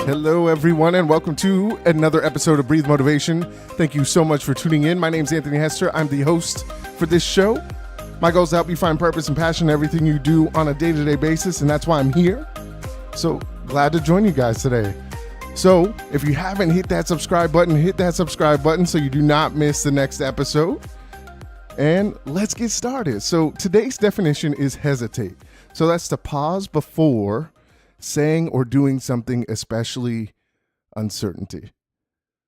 Hello, everyone, and welcome to another episode of Breathe Motivation. Thank you so much for tuning in. My name's Anthony Hester. I'm the host for this show. My goal is to help you find purpose and passion in everything you do on a day-to-day basis, and that's why I'm here. So glad to join you guys today. So if you haven't hit that subscribe button so you do not miss the next episode. And let's get started. So today's definition is hesitate. So that's to pause before saying or doing something, especially uncertainty.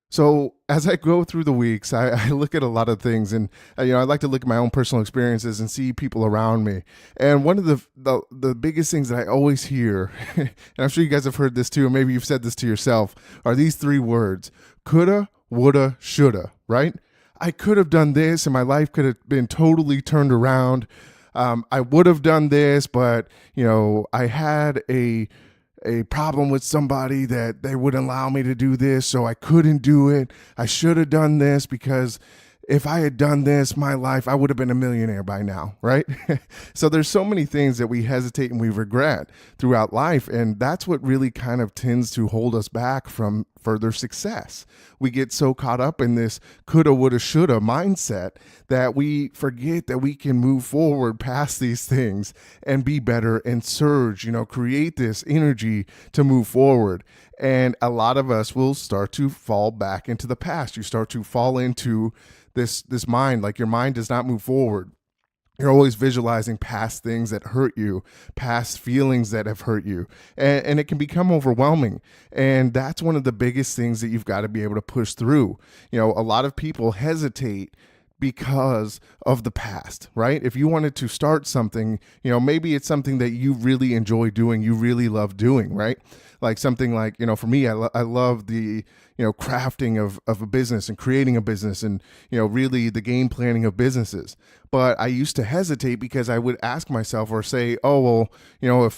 So as I go through the weeks, I look at a lot of things, and I like to look at my own personal experiences and see people around me. And one of the biggest things that I always hear, and I'm sure you guys have heard this too, or maybe you've said this to yourself, are these three words: coulda, woulda, shoulda, right? I could have done this and my life could have been totally turned around. I would have done this, but I had a problem with somebody that they wouldn't allow me to do this, so I couldn't do it. I should have done this because if I had done this, my life, I would have been a millionaire by now, right? So there's so many things that we hesitate and we regret throughout life, and that's what really kind of tends to hold us back from further success. We get so caught up in this coulda, woulda, shoulda mindset that we forget that we can move forward past these things and be better and surge, create this energy to move forward. And a lot of us will start to fall back into the past. You start to fall into this mind, like your mind does not move forward. You're always visualizing past things that hurt you, past feelings that have hurt you, and it can become overwhelming. And that's one of the biggest things that you've got to be able to push through. A lot of people hesitate because of the past, right? If you wanted to start something, maybe it's something that you really enjoy doing, you really love doing, right? Like something like, for me, I love the, crafting of a business and creating a business and, really the game planning of businesses. But I used to hesitate because I would ask myself or say, oh, well,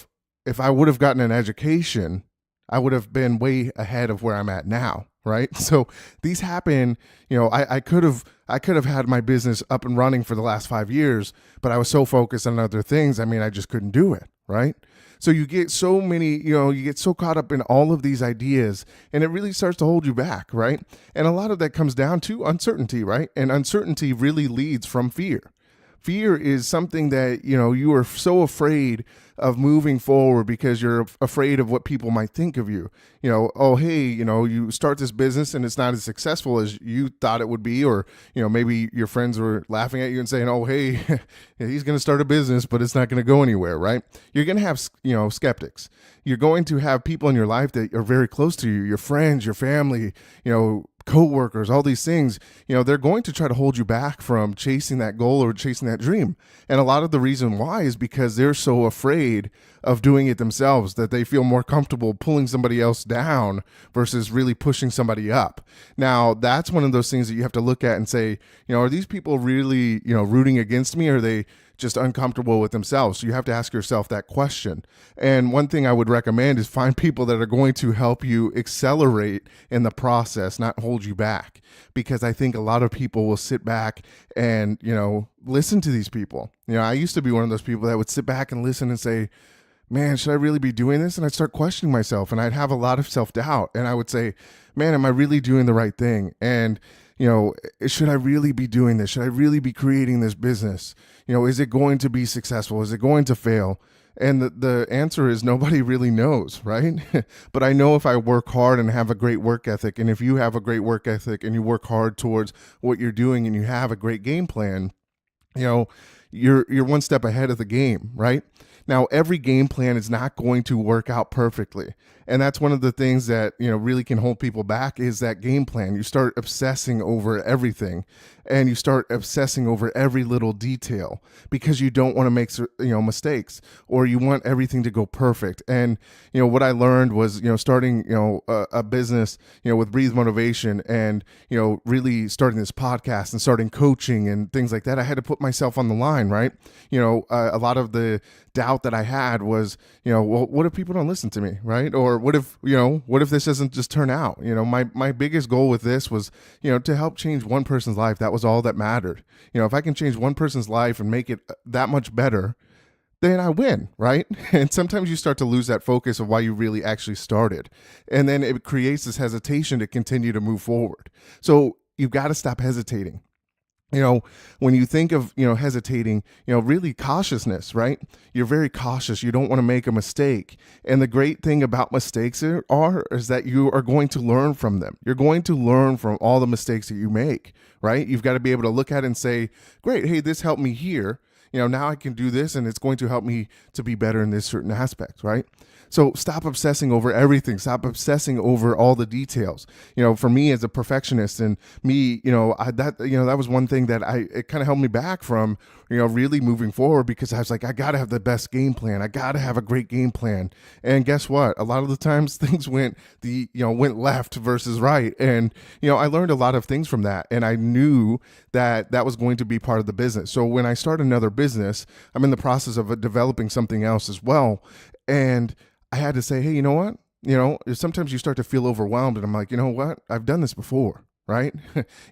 if I would have gotten an education, I would have been way ahead of where I'm at now, right? So these happen, I could have had my business up and running for the last 5 years, but I was so focused on other things. I just couldn't do it, right? So you get so many, you get so caught up in all of these ideas, and it really starts to hold you back, right? And a lot of that comes down to uncertainty, right? And uncertainty really leads from fear. Fear is something that, you are so afraid of moving forward because you're afraid of what people might think of you. Oh, hey, you start this business and it's not as successful as you thought it would be. Or, maybe your friends were laughing at you and saying, oh, hey, he's going to start a business, but it's not going to go anywhere, right? You're going to have, skeptics. You're going to have people in your life that are very close to you, your friends, your family, co-workers, all these things, they're going to try to hold you back from chasing that goal or chasing that dream. And a lot of the reason why is because they're so afraid of doing it themselves that they feel more comfortable pulling somebody else down versus really pushing somebody up. Now, that's one of those things that you have to look at and say, are these people really, rooting against me? Or are they just uncomfortable with themselves? So you have to ask yourself that question. And one thing I would recommend is find people that are going to help you accelerate in the process, not hold you back. Because I think a lot of people will sit back and, listen to these people. I used to be one of those people that would sit back and listen and say, man, should I really be doing this? And I'd start questioning myself, and I'd have a lot of self-doubt. And I would say, man, am I really doing the right thing? And should I really be doing this? Should I really be creating this business? Is it going to be successful? Is it going to fail? And the answer is nobody really knows, right? But I know if I work hard and have a great work ethic, and if you have a great work ethic and you work hard towards what you're doing and you have a great game plan, you're one step ahead of the game, right? Now, every game plan is not going to work out perfectly. And that's one of the things that, really can hold people back is that game plan. You start obsessing over everything, and you start obsessing over every little detail because you don't want to make, mistakes, or you want everything to go perfect. And, what I learned was, starting, a business, with Breathe Motivation and, really starting this podcast and starting coaching and things like that. I had to put myself on the line, right? A lot of the doubt that I had was, well, what if people don't listen to me, right? Or what if this doesn't just turn out? My biggest goal with this was, to help change one person's life. That was all that mattered. If I can change one person's life and make it that much better, then I win, right? And sometimes you start to lose that focus of why you really actually started. And then it creates this hesitation to continue to move forward. So you've got to stop hesitating. When you think of, hesitating, really cautiousness, right? You're very cautious. You don't want to make a mistake. And the great thing about mistakes is that you are going to learn from them. You're going to learn from all the mistakes that you make, right? You've got to be able to look at it and say, great, hey, this helped me here. Now I can do this and it's going to help me to be better in this certain aspect, right? So stop obsessing over everything. Stop obsessing over all the details. For me as a perfectionist and me, that was one thing that it kind of held me back from, really moving forward, because I was like, I got to have the best game plan. I got to have a great game plan. And guess what? A lot of the times things went left versus right. And, I learned a lot of things from that. And I knew that was going to be part of the business. So when I start another business, I'm in the process of developing something else as well. And I had to say, hey, you know what? Sometimes you start to feel overwhelmed, and I'm like, you know what? I've done this before, right?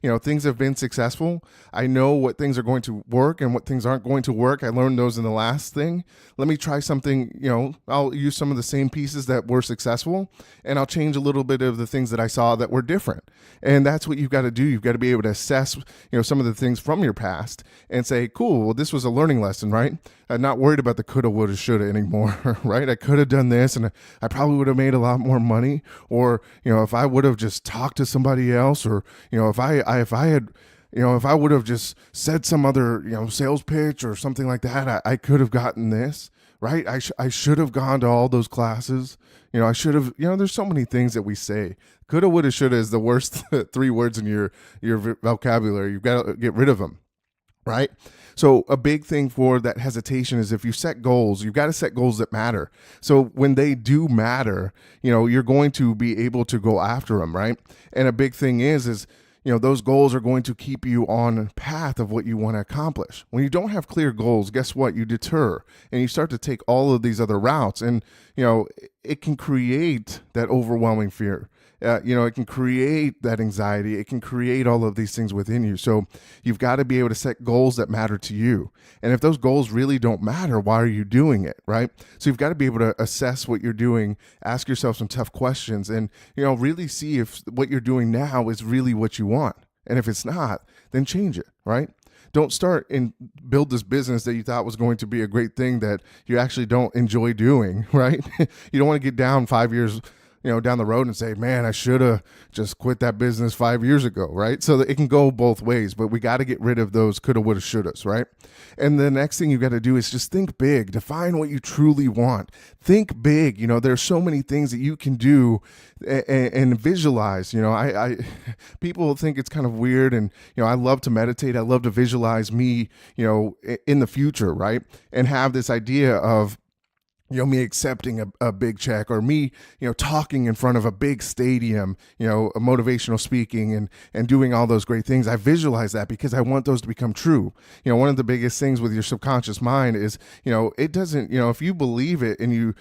Things have been successful. I know what things are going to work and what things aren't going to work. I learned those in the last thing. Let me try something, I'll use some of the same pieces that were successful, and I'll change a little bit of the things that I saw that were different. And that's what you've got to do. You've got to be able to assess, some of the things from your past and say, cool, well, this was a learning lesson, right? I'm not worried about the coulda, woulda, shoulda anymore, right? I could have done this and I probably would have made a lot more money. Or, if I would have just talked to somebody else, or, if I would have just said some other, sales pitch or something like that, I could have gotten this, right? I should have gone to all those classes. I should have, there's so many things that we say. Coulda, woulda, shoulda is the worst 3 words in your vocabulary. You've got to get rid of them, right? So a big thing for that hesitation is if you set goals, you've got to set goals that matter. So when they do matter, you're going to be able to go after them, right? And a big thing is those goals are going to keep you on a path of what you want to accomplish. When you don't have clear goals, guess what? You deter and you start to take all of these other routes, and it can create that overwhelming fear. It can create that anxiety. It can create all of these things within you. So you've got to be able to set goals that matter to you. And if those goals really don't matter, why are you doing it, right? So you've got to be able to assess what you're doing, ask yourself some tough questions, and, really see if what you're doing now is really what you want. And if it's not, then change it, right? Don't start and build this business that you thought was going to be a great thing that you actually don't enjoy doing, right? You don't want to get down 5 years down the road and say, man, I should have just quit that business 5 years ago, right? So that it can go both ways, but we got to get rid of those coulda, woulda, shouldas, right? And the next thing you got to do is just think big, define what you truly want. Think big. There's so many things that you can do and visualize. I people think it's kind of weird, and I love to meditate. I love to visualize me, in the future, right? And have this idea of me accepting a big check, or me, talking in front of a big stadium, a motivational speaking and doing all those great things. I visualize that because I want those to become true. One of the biggest things with your subconscious mind is, it doesn't, if you believe it and you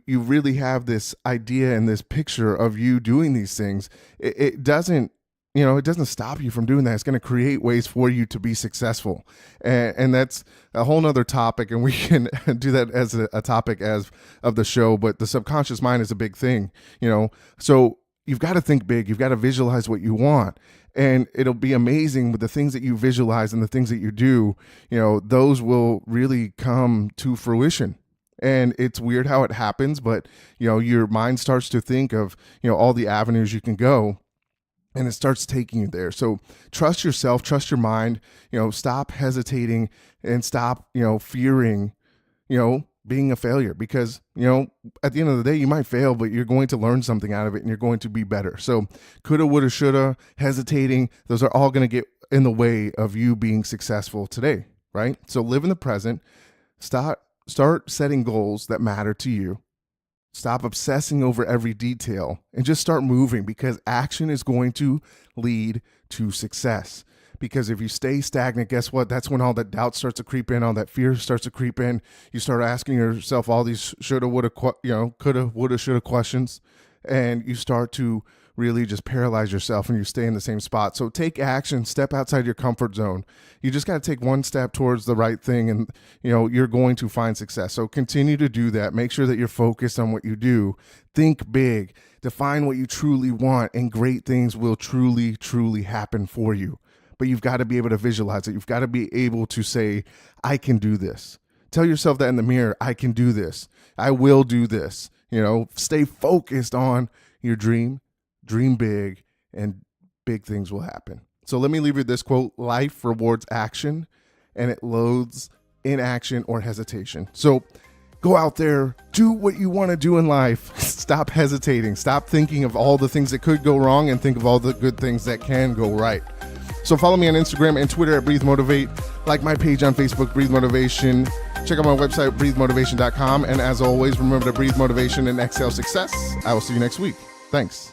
really have this idea and this picture of you doing these things, it doesn't, it doesn't stop you from doing that. It's going to create ways for you to be successful. And that's a whole nother topic. And we can do that as a topic of the show. But the subconscious mind is a big thing, So you've got to think big. You've got to visualize what you want. And it'll be amazing with the things that you visualize and the things that you do, those will really come to fruition. And it's weird how it happens, but, your mind starts to think of, all the avenues you can go. And it starts taking you there. So trust yourself, trust your mind, stop hesitating and stop, fearing, being a failure, because, at the end of the day, you might fail, but you're going to learn something out of it and you're going to be better. So coulda, woulda, shoulda, hesitating, those are all going to get in the way of you being successful today, right? So live in the present, start setting goals that matter to you. Stop obsessing over every detail and just start moving, because action is going to lead to success. Because if you stay stagnant, guess what? That's when all that doubt starts to creep in, all that fear starts to creep in. You start asking yourself all these shoulda, woulda, coulda, woulda, shoulda questions, and you start to really just paralyze yourself and you stay in the same spot. So take action, step outside your comfort zone. You just got to take one step towards the right thing, and you're going to find success. So continue to do that. Make sure that you're focused on what you do. Think big, define what you truly want, and great things will truly, truly happen for you. But you've got to be able to visualize it. You've got to be able to say, I can do this. Tell yourself that in the mirror, I can do this. I will do this. Stay focused on your dream. Dream big, and big things will happen. So let me leave you this quote: life rewards action, and it loathes inaction or hesitation. So go out there, do what you want to do in life. Stop hesitating. Stop thinking of all the things that could go wrong and think of all the good things that can go right. So follow me on Instagram and Twitter at Breathe Motivate. Like my page on Facebook, Breathe Motivation. Check out my website, breathemotivation.com. And as always, remember to breathe motivation and exhale success. I will see you next week. Thanks.